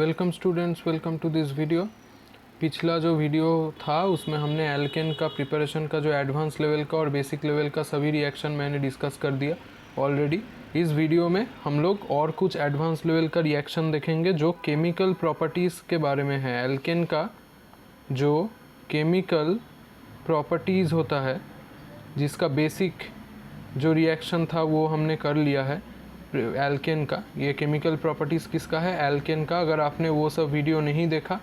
Welcome students, welcome to this video. पिछला जो video था उसमें हमने एल्केन का प्रिपरेशन का जो एडवांस लेवल का और बेसिक लेवल का सभी रिएक्शन मैंने डिस्कस कर दिया ऑलरेडी। इस वीडियो में हम लोग और कुछ एडवांस लेवल का रिएक्शन देखेंगे जो केमिकल प्रॉपर्टीज़ के बारे में है। एल्केन का जो केमिकल प्रॉपर्टीज़ होता है, जिसका बेसिक जो रिएक्शन था वो हमने कर लिया है एल्केन का। ये केमिकल प्रॉपर्टीज़ किसका है? एल्केन का। अगर आपने वो सब वीडियो नहीं देखा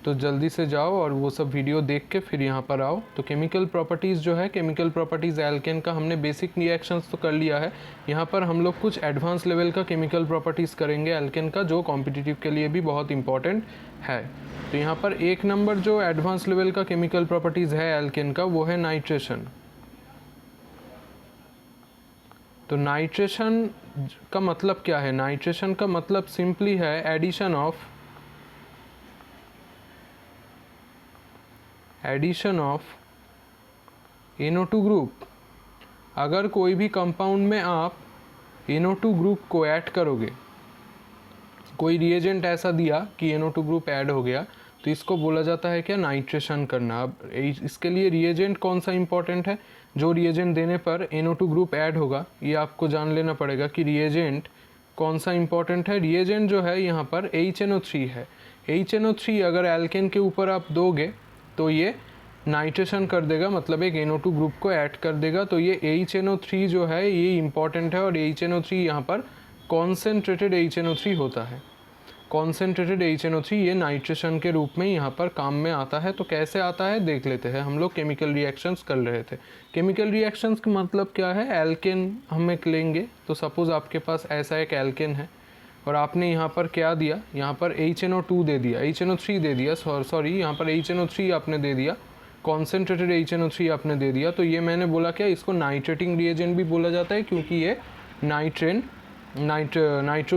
तो जल्दी से जाओ और वो सब वीडियो देख के फिर यहाँ पर आओ। तो केमिकल प्रॉपर्टीज़ जो है, केमिकल प्रॉपर्टीज़ एल्केन का हमने बेसिक रिएक्शंस तो कर लिया है। यहाँ पर हम लोग कुछ एडवांस लेवल का केमिकल प्रॉपर्टीज़ करेंगे एल्केन का, जो कॉम्पिटिटिव के लिए भी बहुत इंपॉर्टेंट है। तो यहाँ पर एक नंबर जो एडवांस लेवल का केमिकल प्रॉपर्टीज़ है एल्केन का, वो है नाइट्रेशन। तो नाइट्रेशन का मतलब क्या है? नाइट्रेशन का मतलब सिंपली है एडिशन ऑफ NO2 ग्रुप। अगर कोई भी कंपाउंड में आप NO2 ग्रुप को ऐड करोगे, कोई रिएजेंट ऐसा दिया कि NO2 ग्रुप ऐड हो गया, तो इसको बोला जाता है क्या? नाइट्रेशन करना। अब इसके लिए रिएजेंट कौन सा इंपॉर्टेंट है? जो रिएजेंट देने पर NO2 ग्रुप ऐड होगा, ये आपको जान लेना पड़ेगा कि रिएजेंट कौन सा इंपॉर्टेंट है। रिएजेंट जो है यहाँ पर HNO3 है। HNO3 अगर एल्केन के ऊपर आप दोगे तो ये नाइट्रेशन कर देगा, मतलब एक NO2 ग्रुप को ऐड कर देगा। तो ये HNO3 जो है ये इंपॉर्टेंट है, और HNO3 यहाँ पर कॉन्सेंट्रेटेड HNO3 होता है। कॉन्सेंट्रेटेड HNO3 ये नाइट्रेशन के रूप में यहाँ पर काम में आता है। तो कैसे आता है देख लेते हैं। हम लोग केमिकल रिएक्शंस कर रहे थे। केमिकल रिएक्शंस का मतलब क्या है? एल्केन हम एक लेंगे, तो सपोज़ आपके पास ऐसा एक एल्केन है और आपने यहाँ पर क्या दिया? यहाँ पर HNO2 दे दिया, HNO3 दे दिया, सॉरी यहाँ पर HNO3 आपने दे दिया, कॉन्सेंट्रेटेड HNO3 आपने दे दिया। तो ये मैंने बोला क्या, इसको नाइट्रेटिंग रिएजेंट भी बोला जाता है, क्योंकि ये नाइट्रो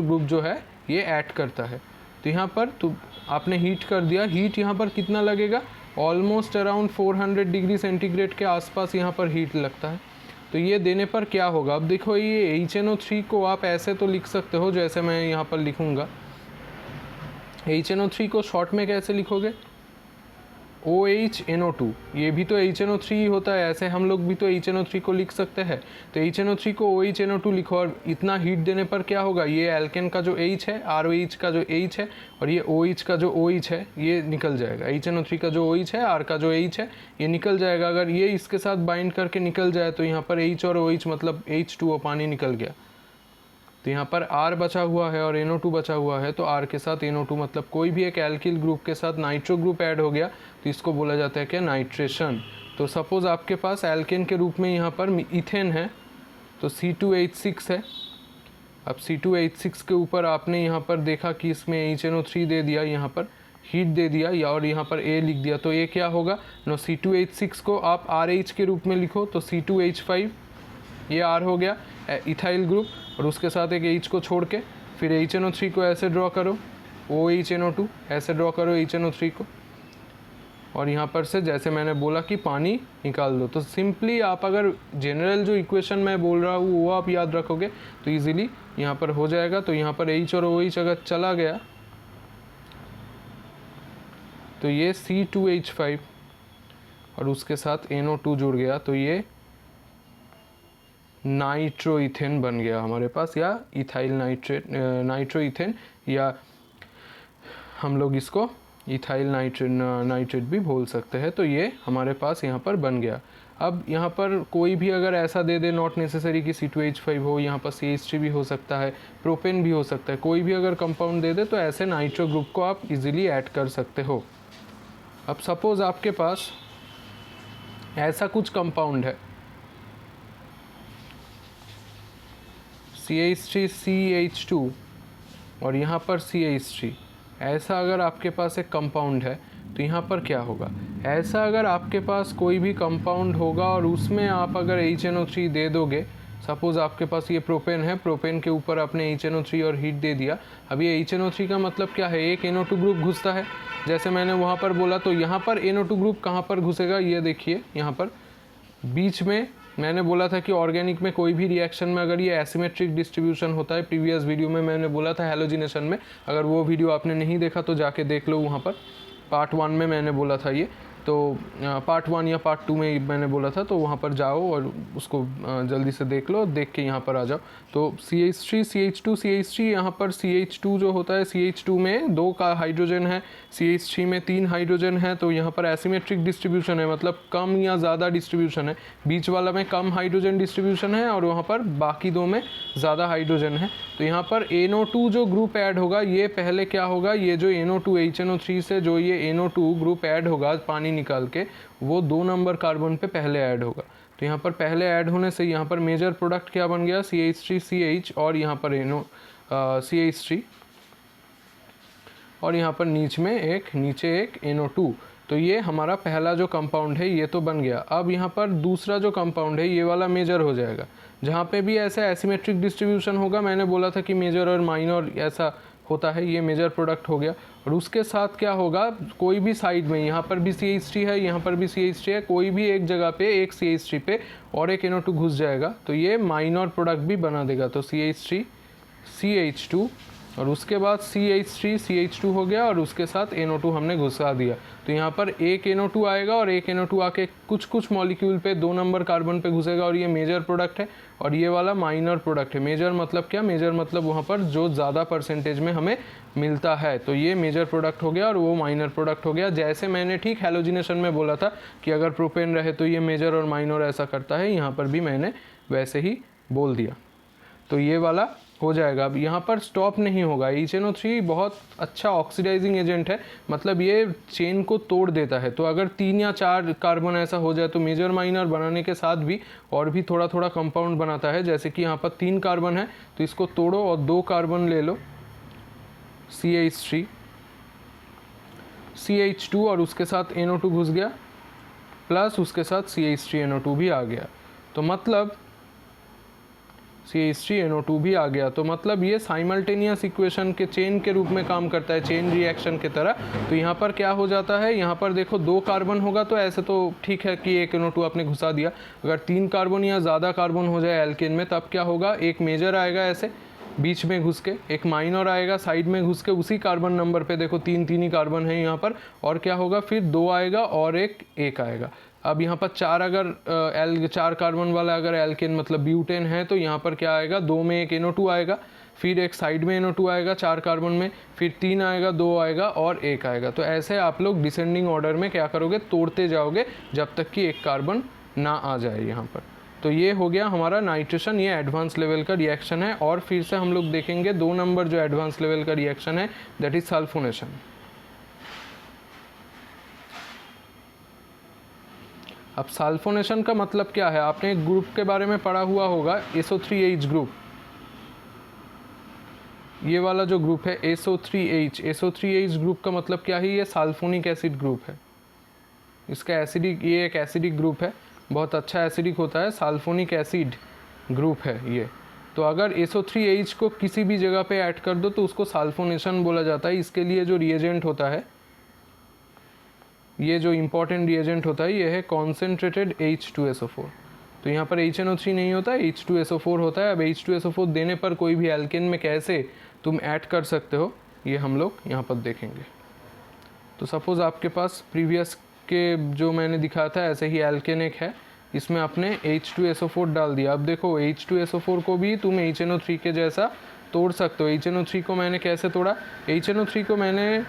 ग्रुप जो है ये ऐड करता है। तो यहाँ पर तो आपने हीट कर दिया। हीट यहाँ पर कितना लगेगा? ऑलमोस्ट अराउंड 400 डिग्री सेंटीग्रेड के आसपास यहाँ पर हीट लगता है। तो ये देने पर क्या होगा? अब देखो, ये HNO3 को आप ऐसे तो लिख सकते हो जैसे मैं यहाँ पर लिखूँगा। HNO3 को शॉर्ट में कैसे लिखोगे? OHNO2। ये भी तो HNO3 ही होता है, ऐसे हम लोग भी तो HNO3 को लिख सकते हैं। तो HNO3 को OHNO2 लिखो, और इतना हीट देने पर क्या होगा? ये एल्केन का जो H है, ROH का जो H है, और ये OH का जो OH है, ये निकल जाएगा। HNO3 का जो OH है, R का जो H है, ये निकल जाएगा। अगर ये इसके साथ बाइंड करके निकल जाए तो यहाँ पर H और OH मतलब H2O पानी निकल गया। तो यहाँ पर R बचा हुआ है और NO2 बचा हुआ है, तो R के साथ NO2 मतलब कोई भी एक एल्किल ग्रुप के साथ नाइट्रो ग्रुप ऐड हो गया, तो इसको बोला जाता है क्या? नाइट्रेशन। तो सपोज़ आपके पास एल्केन के रूप में यहाँ पर इथेन है, तो C2H6 है। अब C2H6 के ऊपर आपने यहाँ पर देखा कि इसमें HNO3 दे दिया, यहाँ पर हीट दे दिया, या और यहाँ पर A लिख दिया। तो ये क्या होगा? नो, C2H6 को आप RH के रूप में लिखो, तो C2H5 ये R हो गया इथाइल ग्रुप, और उसके साथ एक H को छोड़ के फिर HNO3 को ऐसे ड्रॉ करो, OHNO2 ऐसे ड्रॉ करो HNO3 को, और यहाँ पर से जैसे मैंने बोला कि पानी निकाल दो। तो सिंपली आप अगर जनरल जो इक्वेशन मैं बोल रहा हूँ वो आप याद रखोगे तो इजीली यहाँ पर हो जाएगा। तो यहाँ पर H और OH अगर चला गया तो ये C2H5 और उसके साथ NO2 जुड़ गया, तो ये नाइट्रो इथेन बन गया हमारे पास, या इथाइल नाइट्रो इथेन, या हम लोग इसको इथाइल नाइट्रेट भी बोल सकते हैं। तो ये हमारे पास यहाँ पर बन गया। अब यहाँ पर कोई भी अगर ऐसा दे दे, नॉट नेसेसरी कि C2H5 हो, यहाँ पर CH3 भी हो सकता है, प्रोपेन भी हो सकता है, कोई भी अगर कंपाउंड दे दे तो ऐसे नाइट्रो ग्रुप को आप इजीली ऐड कर सकते हो। अब सपोज़ आपके पास ऐसा कुछ कंपाउंड है, CH3CH2 और यहाँ पर CH3, ऐसा अगर आपके पास एक कंपाउंड है तो यहाँ पर क्या होगा? ऐसा अगर आपके पास कोई भी कंपाउंड होगा और उसमें आप अगर HNO3 दे दोगे, सपोज़ आपके पास ये प्रोपेन है, प्रोपेन के ऊपर आपने HNO3 और हीट दे दिया। अब ये HNO3 का मतलब क्या है? एक NO2 ग्रुप घुसता है, जैसे मैंने वहाँ पर बोला। तो यहाँ पर NO2 ग्रुप कहाँ पर घुसेगा? ये देखिए, यहाँ पर बीच में मैंने बोला था कि ऑर्गेनिक में कोई भी रिएक्शन में अगर ये एसिमेट्रिक डिस्ट्रीब्यूशन होता है, प्रीवियस वीडियो में मैंने बोला था हैलोजिनेशन में, अगर वो वीडियो आपने नहीं देखा तो जाके देख लो, वहाँ पर पार्ट 1 में मैंने बोला था ये, तो पार्ट 1 या पार्ट 2 में मैंने बोला था, तो वहाँ पर जाओ और उसको जल्दी से देख लो, देख के यहाँ पर आ जाओ। तो CH3 CH2 CH3, यहाँ पर CH2 जो होता है, CH2 में 2 का हाइड्रोजन है, CH3 में 3 हाइड्रोजन है, तो यहाँ पर एसिमेट्रिक डिस्ट्रीब्यूशन है, मतलब कम या ज़्यादा डिस्ट्रीब्यूशन है। बीच वाला में कम हाइड्रोजन डिस्ट्रीब्यूशन है और वहाँ पर बाकी 2 में ज़्यादा हाइड्रोजन है। तो यहाँ पर NO2 जो ग्रुप ऐड होगा, ये पहले क्या होगा, ये जो NO2 HNO3 से जो ये NO2 ग्रुप ऐड होगा पानी निकाल के, वो 2 नंबर कार्बन पे पहले ऐड होगा। तो यहाँ पर पहले ऐड होने से यहाँ पर मेजर प्रोडक्ट क्या बन गया, CH3CH और यहाँ पर CH3 और यहाँ पर नीचे एक NO2। तो ये हमारा पहला जो कंपाउंड है ये तो बन गया। अब यहाँ पर दूसरा जो कंपाउंड है ये वाला मेजर हो जाएगा। जहाँ पे भी ऐसा एसिमेट्रिक डिस्ट्रीब्यूशन होगा, मैंने बोला था कि मेजर और माइनर ऐसा होता है, ये मेजर प्रोडक्ट हो गया। और उसके साथ क्या होगा, कोई भी साइड में, यहाँ पर भी CH3 है, यहाँ पर भी CH3 है, कोई भी एक जगह पे एक CH3 पे और एक NO2 घुस जाएगा, तो ये माइनर प्रोडक्ट भी बना देगा। तो CH3 CH2 और उसके बाद CH3 CH2 हो गया और उसके साथ NO2 हमने घुसा दिया। तो यहाँ पर एक NO2 आएगा और एक NO2 आके कुछ मॉलिक्यूल पे 2 नंबर कार्बन पे घुसेगा और ये मेजर प्रोडक्ट है और ये वाला माइनर प्रोडक्ट है। मेजर मतलब क्या, मेजर मतलब वहाँ पर जो ज़्यादा परसेंटेज में हमें मिलता है, तो ये मेजर प्रोडक्ट हो गया और वो माइनर प्रोडक्ट हो गया। जैसे मैंने ठीक हैलोजिनेशन में बोला था कि अगर प्रोपेन रहे तो ये मेजर और माइनर ऐसा करता है, यहाँ पर भी मैंने वैसे ही बोल दिया। तो ये वाला हो जाएगा। अब यहाँ पर स्टॉप नहीं होगा। HNO3 बहुत अच्छा ऑक्सीडाइजिंग एजेंट है, मतलब ये चेन को तोड़ देता है। तो अगर 3 या 4 कार्बन ऐसा हो जाए तो मेजर माइनर बनाने के साथ भी और भी थोड़ा थोड़ा कंपाउंड बनाता है। जैसे कि यहाँ पर 3 कार्बन है तो इसको तोड़ो और 2 कार्बन ले लो, CH3 CH2 और उसके साथ NO2 घुस गया, प्लस उसके साथ CH3 NO2 भी आ गया। तो मतलब CH3 NO2 भी आ गया। तो मतलब ये साइमल्टेनियस इक्वेशन के चेन के रूप में काम करता है, चेन रिएक्शन की तरह। तो यहाँ पर क्या हो जाता है, यहाँ पर देखो 2 कार्बन होगा तो ऐसे तो ठीक है कि एक NO2 आपने घुसा दिया। अगर 3 कार्बन या ज़्यादा कार्बन हो जाए एल्केन में, तब क्या होगा, एक मेजर आएगा ऐसे बीच में घुस के, एक माइनर आएगा साइड में घुस के, उसी कार्बन नंबर पे देखो 3 ही कार्बन है यहाँ पर, और क्या होगा फिर 2 आएगा और एक आएगा। अब यहाँ पर 4 अगर 4 कार्बन वाला अगर एल्केन मतलब ब्यूटेन है तो यहाँ पर क्या आएगा, 2 में एक NO2 आएगा, फिर एक साइड में NO2 आएगा 4 कार्बन में, फिर 3 आएगा, 2 आएगा और 1 आएगा। तो ऐसे आप लोग डिसेंडिंग ऑर्डर में क्या करोगे, तोड़ते जाओगे जब तक कि एक कार्बन ना आ जाए यहाँ पर। तो ये हो गया हमारा नाइट्रेशन, ये एडवांस लेवल का रिएक्शन है। और फिर से हम लोग देखेंगे 2 नंबर जो एडवांस लेवल का रिएक्शन है, दैट इज सल्फोनेशन। अब सल्फोनेशन का मतलब क्या है, आपने एक ग्रुप के बारे में पढ़ा हुआ होगा, SO3H ग्रुप। ये वाला जो ग्रुप है SO3H ग्रुप का मतलब क्या है, ये सल्फोनिक एसिड ग्रुप है। इसका एसिडिक, ये एक एसिडिक ग्रुप है, बहुत अच्छा एसिडिक होता है, सल्फोनिक एसिड ग्रुप है ये। तो अगर SO3H को किसी भी जगह पे ऐड कर दो तो उसको सल्फोनेशन बोला जाता है। इसके लिए जो रिएजेंट होता है, ये जो इम्पॉर्टेंट रिएजेंट होता है, ये है कॉन्सेंट्रेटेड H2SO4। तो यहाँ पर HNO3 नहीं होता, H2SO4 होता है। अब H2SO4 देने पर कोई भी एल्केन में कैसे तुम ऐड कर सकते हो, ये हम लोग यहाँ पर देखेंगे। तो सपोज़ आपके पास प्रीवियस के जो मैंने दिखाया था ऐसे ही एल्केन एक है, इसमें आपने H2SO4 डाल दिया। अब देखो H2SO4 को भी तुम HNO3 के जैसा तोड़ सकते हो। HNO3 को मैंने कैसे तोड़ा, HNO3 को मैंने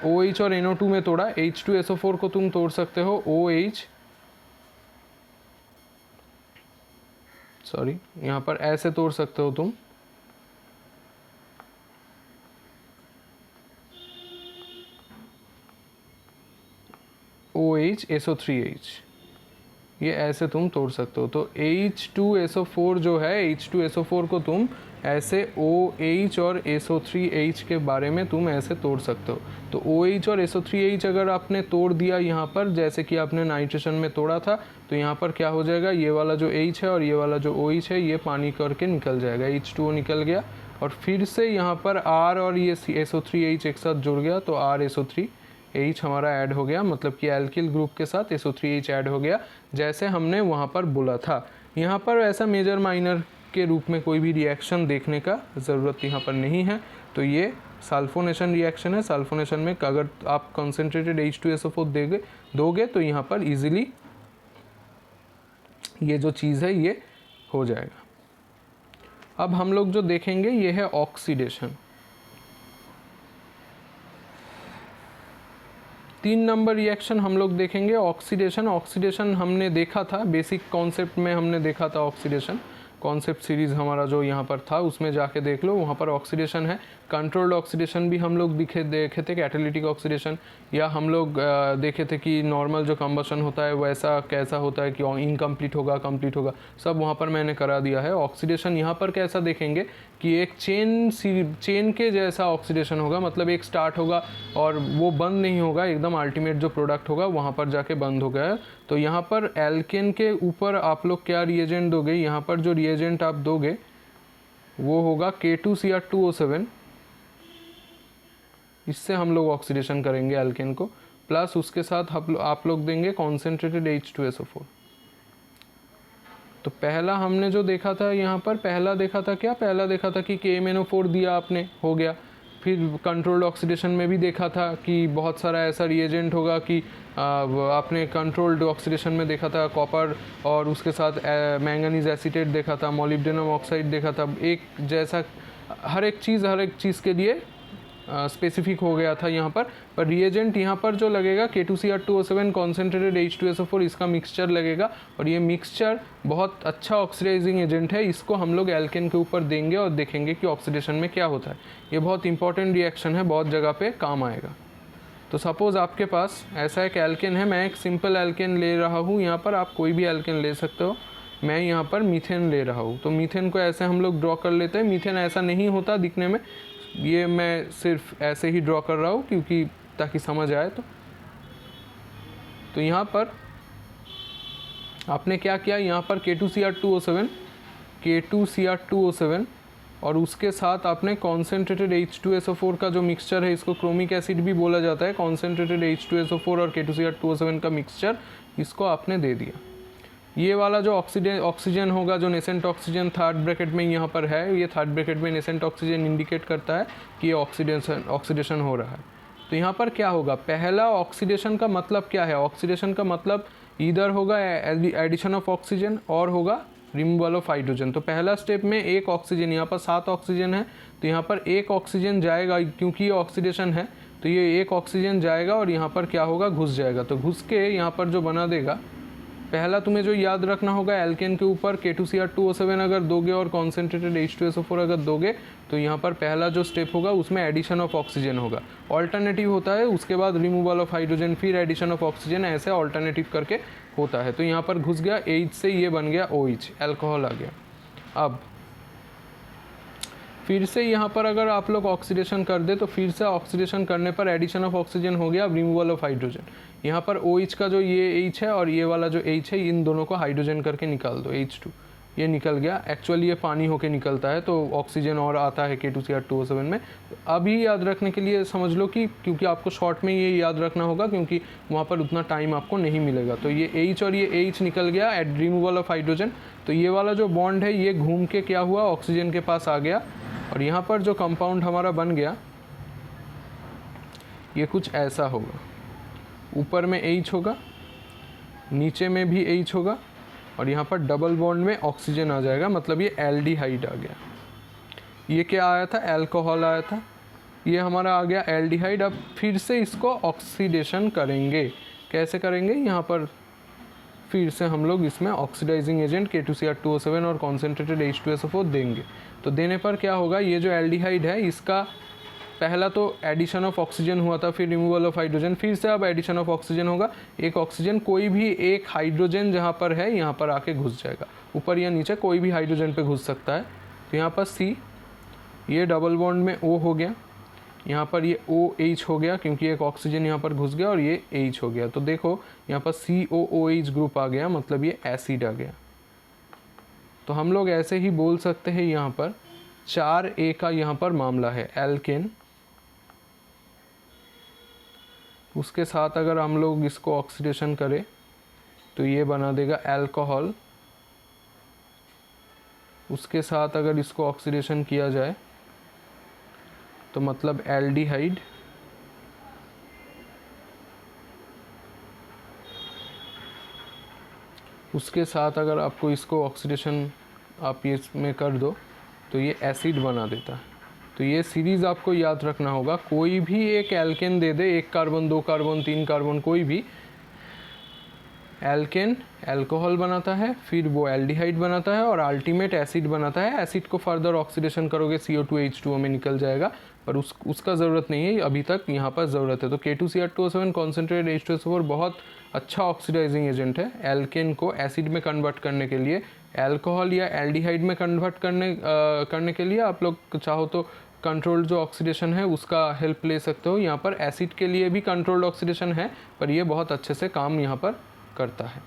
OH और NO2 में तोड़ा। H2SO4 को तुम तोड़ सकते हो यहाँ पर ऐसे तोड़ सकते हो तुम, OH SO3H, ये ऐसे तुम तोड़ सकते हो। तो H2SO4 जो है, H2SO4 को तुम ऐसे OH और SO3H के बारे में तुम ऐसे तोड़ सकते हो। तो OH और SO3H अगर आपने तोड़ दिया यहाँ पर, जैसे कि आपने नाइट्रेशन में तोड़ा था, तो यहाँ पर क्या हो जाएगा, ये वाला जो H है और ये वाला जो OH है, ये पानी करके निकल जाएगा, H2O निकल गया। और फिर से यहाँ पर R और ये SO3H एक साथ जुड़ गया, तो RSO3H हमारा ऐड हो गया, मतलब कि एल्किल ग्रुप के साथ SO3H ऐड हो गया। जैसे हमने वहाँ पर बोला था। यहाँ पर ऐसा मेजर माइनर के रूप में कोई भी रिएक्शन देखने का ज़रूरत यहाँ पर नहीं है। तो ये सल्फोनेशन रिएक्शन है। सल्फोनेशन में अगर आप कंसनट्रेटेड H2SO4 दोगे तो यहाँ पर इजीली ये जो चीज़ है ये हो जाएगा। अब हम लोग जो देखेंगे ये है ऑक्सीडेशन। 3 नंबर रिएक्शन हम लोग देखेंगे ऑक्सीडेशन। ऑक्सीडेशन हमने देखा था, बेसिक कॉन्सेप्ट में हमने देखा था ऑक्सीडेशन। कॉन्सेप्ट सीरीज़ हमारा जो यहाँ पर था उसमें जाके देख लो, वहाँ पर ऑक्सीडेशन है। कंट्रोल्ड ऑक्सीडेशन भी हम लोग देखे थे, कैटालिटिक ऑक्सीडेशन, या हम लोग देखे थे कि नॉर्मल जो कंबशन होता है वैसा कैसा होता है कि इनकम्प्लीट होगा, कंप्लीट होगा, सब वहाँ पर मैंने करा दिया है। ऑक्सीडेशन यहाँ पर कैसा देखेंगे कि एक चेन के जैसा ऑक्सीडेशन होगा, मतलब एक स्टार्ट होगा और वो बंद नहीं होगा, एकदम अल्टीमेट जो प्रोडक्ट होगा वहाँ पर जाके बंद हो गया। तो यहाँ पर एल्केन के ऊपर आप लोग क्या रिएजेंट दोगे, यहाँ पर जो रिएजेंट आप दोगे वो होगा K2Cr2O7। इससे हम लोग ऑक्सीडेशन करेंगे एल्केन को, प्लस उसके साथ आप लोग देंगे कॉन्सेंट्रेटेड H2SO4। तो पहला हमने जो देखा था यहाँ पर, पहला देखा था क्या, पहला देखा था कि KMnO4 दिया आपने, हो गया। फिर कंट्रोल्ड ऑक्सीडेशन में भी देखा था कि बहुत सारा ऐसा रिएजेंट होगा कि आपने कंट्रोल्ड ऑक्सीडेशन में देखा था कॉपर और उसके साथ मैंगनीज एसीटेट देखा था, मोलिब्डेनम ऑक्साइड देखा था। एक जैसा हर एक चीज़ के लिए स्पेसिफिक हो गया था यहाँ पर रिएजेंट यहाँ पर जो लगेगा K2Cr2O7 कॉन्सेंट्रेटेड H2SO4, इसका मिक्सचर लगेगा। और ये मिक्सचर बहुत अच्छा ऑक्सीडाइजिंग एजेंट है, इसको हम लोग एल्केन के ऊपर देंगे और देखेंगे कि ऑक्सीडेशन में क्या होता है। ये बहुत इंपॉर्टेंट रिएक्शन है, बहुत जगह पे काम आएगा। तो सपोज़ आपके पास ऐसा एक एल्केन है, मैं एक सिंपल एल्केन ले रहा हूँ, यहाँ पर आप कोई भी एल्केन ले सकते हो। मैं यहाँ पर मीथेन ले रहा हूँ, तो मीथेन को ऐसे हम लोग ड्रॉ कर लेते हैं। मीथेन ऐसा नहीं होता दिखने में, ये मैं सिर्फ ऐसे ही ड्रॉ कर रहा हूँ क्योंकि ताकि समझ आए। तो यहाँ पर आपने क्या किया, यहाँ पर K2Cr2O7 और उसके साथ आपने कॉन्सेंट्रेटेड H2SO4 का जो मिक्सचर है, इसको क्रोमिक एसिड भी बोला जाता है, कॉन्सेंट्रेटेड H2SO4 और K2Cr2O7 का मिक्सचर, इसको आपने दे दिया। ये वाला जो ऑक्सीजन होगा, जो नेसेंट ऑक्सीजन थर्ड ब्रैकेट में यहाँ पर है, ये थर्ड ब्रैकेट में नेसेंट ऑक्सीजन इंडिकेट करता है कि ये ऑक्सीडेशन हो रहा है। तो यहाँ पर क्या होगा, पहला ऑक्सीडेशन का मतलब क्या है, ऑक्सीडेशन का मतलब इधर होगा एडिशन ऑफ ऑक्सीजन और होगा रिमूवल ऑफ हाइड्रोजन। तो पहला स्टेप में एक ऑक्सीजन, यहाँ पर 7 ऑक्सीजन है तो यहाँ पर एक ऑक्सीजन जाएगा, क्योंकि ये ऑक्सीडेशन है तो ये एक ऑक्सीजन जाएगा और यहाँ पर क्या होगा, घुस जाएगा। तो घुस के यहाँ पर जो बना देगा, पहला तुम्हें जो याद रखना होगा, एल्केन के ऊपर K2Cr2O7 अगर दोगे और कॉन्सेंट्रेटेड H2SO4 अगर दोगे तो यहाँ पर पहला जो स्टेप होगा उसमें एडिशन ऑफ ऑक्सीजन होगा। ऑल्टरनेटिव होता है, उसके बाद रिमूवल ऑफ हाइड्रोजन, फिर एडिशन ऑफ ऑक्सीजन, ऐसे ऑल्टरनेटिव करके होता है। तो यहाँ पर घुस गया H से, ये बन गया OH, एल्कोहल आ गया। अब फिर से यहाँ पर अगर आप लोग ऑक्सीडेशन कर दे तो फिर से ऑक्सीडेशन करने पर एडिशन ऑफ ऑक्सीजन हो गया, रिमूवल ऑफ हाइड्रोजन। यहाँ पर OH का जो ये H है और ये वाला जो H है, इन दोनों को हाइड्रोजन करके निकाल दो, H2, ये निकल गया। एक्चुअली ये पानी होके निकलता है तो ऑक्सीजन और आता है K2Cr2O7 में। अभी याद रखने के लिए समझ लो कि क्योंकि आपको शॉर्ट में ये याद रखना होगा क्योंकि वहाँ पर उतना टाइम आपको नहीं मिलेगा। तो ये H और ये H निकल गया एट रिमूवल ऑफ हाइड्रोजन। तो ये वाला जो बॉन्ड है ये घूम के क्या हुआ, ऑक्सीजन के पास आ गया और यहाँ पर जो कंपाउंड हमारा बन गया ये कुछ ऐसा होगा। ऊपर में H होगा, नीचे में भी H होगा और यहाँ पर डबल बॉन्ड में ऑक्सीजन आ जाएगा, मतलब ये एल्डिहाइड आ गया। ये क्या आया था, एल्कोहल आया था, ये हमारा आ गया एल्डिहाइड। अब फिर से इसको ऑक्सीडेशन करेंगे, कैसे करेंगे, यहाँ पर फिर से हम लोग इसमें ऑक्सीडाइजिंग एजेंट K2Cr2O7 और कॉन्सेंट्रेटेड H2SO4 देंगे। तो देने पर क्या होगा, ये जो एल्डिहाइड है इसका पहला तो एडिशन ऑफ ऑक्सीजन हुआ था, फिर रिमूवल ऑफ हाइड्रोजन, फिर से अब एडिशन ऑफ ऑक्सीजन होगा। एक ऑक्सीजन, कोई भी एक हाइड्रोजन जहाँ पर है यहाँ पर आके घुस जाएगा, ऊपर या नीचे कोई भी हाइड्रोजन पे घुस सकता है। तो यहाँ पर C, ये डबल बॉन्ड में O हो गया, यहाँ पर ये OH हो गया क्योंकि एक ऑक्सीजन यहाँ पर घुस गया और ये H हो गया। तो देखो यहाँ पर COOH ग्रुप आ गया, मतलब ये एसिड आ गया। तो हम लोग ऐसे ही बोल सकते हैं, यहाँ पर 4A का यहाँ पर मामला है, एल्केन। उसके साथ अगर हम लोग इसको ऑक्सीडेशन करें तो ये बना देगा अल्कोहल। उसके साथ अगर इसको ऑक्सीडेशन किया जाए तो मतलब एल्डिहाइड। उसके साथ अगर आपको इसको ऑक्सीडेशन आप ये इसमें कर दो तो ये एसिड बना देता है। तो ये सीरीज़ आपको याद रखना होगा, कोई भी एक एल्केन दे दे, 1 कार्बन 2 कार्बन 3 कार्बन, कोई भी एल्केन अल्कोहल बनाता है, फिर वो एल्डिहाइड बनाता है और अल्टीमेट एसिड बनाता है। एसिड को फर्दर ऑक्सीडेशन करोगे CO2H2O में निकल जाएगा, पर उसका ज़रूरत नहीं है, अभी तक यहाँ पर ज़रूरत है। तो K2Cr2O7 कॉन्सेंट्रेट H2SO4 बहुत अच्छा ऑक्सीडाइजिंग एजेंट है एल्केन को एसिड में कन्वर्ट करने के लिए। अल्कोहल या एल्डिहाइड में कन्वर्ट करने के लिए आप लोग चाहो तो कंट्रोल्ड जो ऑक्सीडेशन है उसका हेल्प ले सकते हो। यहाँ पर एसिड के लिए भी कंट्रोल्ड ऑक्सीडेशन है, पर ये बहुत अच्छे से काम यहाँ पर करता है।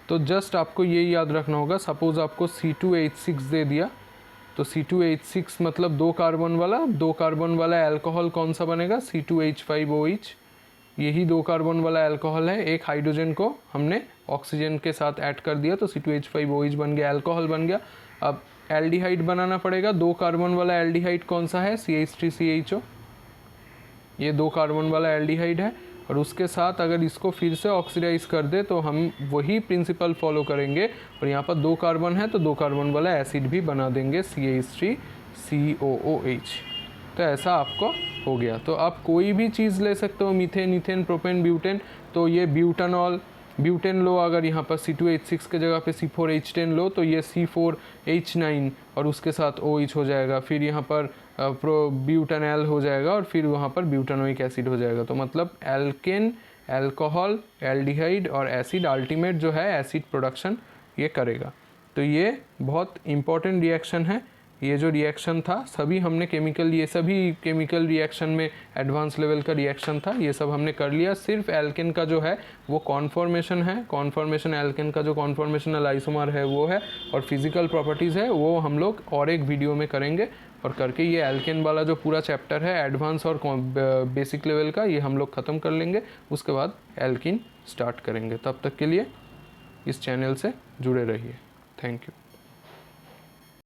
तो जस्ट आपको ये याद रखना होगा, सपोज आपको C2H6 दे दिया तो C2H6 मतलब 2 कार्बन वाला अल्कोहल कौन सा बनेगा, C2H5OH। यही 2 कार्बन वाला अल्कोहल है, एक हाइड्रोजन को हमने ऑक्सीजन के साथ ऐड कर दिया तो C2H5OH बन गया, अल्कोहल बन गया। अब एल्डिहाइड बनाना पड़ेगा, 2 कार्बन वाला एल्डिहाइड कौन सा है, CH3CHO। ये 2 कार्बन वाला एल्डिहाइड है और उसके साथ अगर इसको फिर से ऑक्सीडाइज कर दे तो हम वही प्रिंसिपल फॉलो करेंगे और यहाँ पर 2 कार्बन है तो 2 कार्बन वाला एसिड भी बना देंगे, CH3COOH। तो ऐसा आपको हो गया। तो आप कोई भी चीज़ ले सकते हो, मीथेन, इथेन, प्रोपेन, ब्यूटेन। तो ये ब्यूटेन लो, अगर यहाँ पर C2H6 के जगह पे C4H10 लो तो ये C4H9 और उसके साथ OH हो जाएगा, फिर यहाँ पर ब्यूटानॉल हो जाएगा और फिर वहाँ पर ब्यूटानोइक एसिड हो जाएगा। तो मतलब एल्केन, अल्कोहल, एल्डिहाइड और एसिड अल्टीमेट जो है एसिड प्रोडक्शन ये करेगा। तो ये बहुत इम्पॉर्टेंट रिएक्शन है। ये जो रिएक्शन था सभी हमने ये सभी केमिकल रिएक्शन में एडवांस लेवल का रिएक्शन था, ये सब हमने कर लिया। सिर्फ एल्केन का जो है वो कॉन्फॉर्मेशन है, कॉन्फॉर्मेशन एल्केन का जो कॉन्फॉर्मेशनल आइसोमर है वो है, और फिजिकल प्रॉपर्टीज़ है वो हम लोग और एक वीडियो में करेंगे। और करके ये एल्केन वाला जो पूरा चैप्टर है एडवांस और बेसिक लेवल का, ये हम लोग ख़त्म कर लेंगे। उसके बाद एल्कीन स्टार्ट करेंगे। तब तक के लिए इस चैनल से जुड़े रहिए। Thank you.